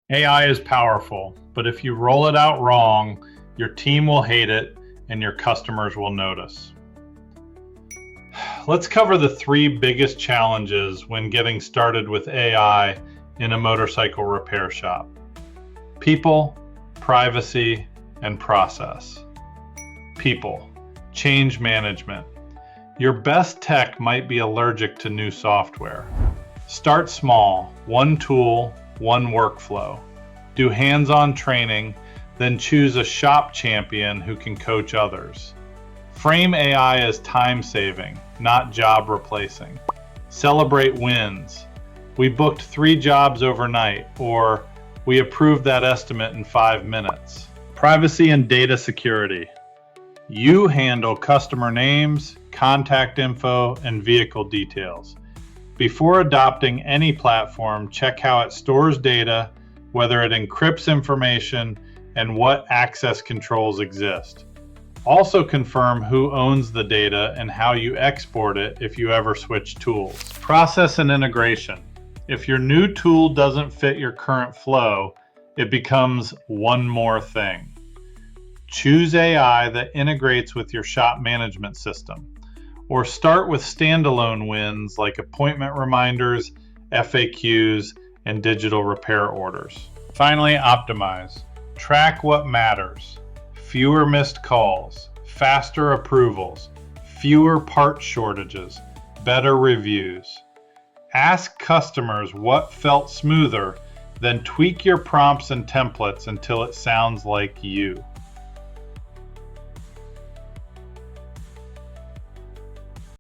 AI is powerful, but if you roll it out wrong, your team will hate it and your customers will notice. Let's cover the three biggest challenges when getting started with AI in a motorcycle repair shop: people, privacy, and process. People, change management. Your best tech might be allergic to new software. Start small, one tool, one workflow. Do hands-on training, then choose a shop champion who can coach others. Frame AI as time-saving, not job replacing. Celebrate wins. We booked 3 jobs overnight, or we approved that estimate in 5 minutes. Privacy and data security. You handle customer names, contact info, and vehicle details. Before adopting any platform, check how it stores data, whether it encrypts information, and what access controls exist. Also confirm who owns the data and how you export it if you ever switch tools. Process and integration. If your new tool doesn't fit your current flow, it becomes one more thing. Choose AI that integrates with your shop management system, or start with standalone wins like appointment reminders, FAQs, and digital repair orders. Finally, optimize. Track what matters. Fewer missed calls, faster approvals, fewer part shortages, better reviews. Ask customers what felt smoother, then tweak your prompts and templates until it sounds like you.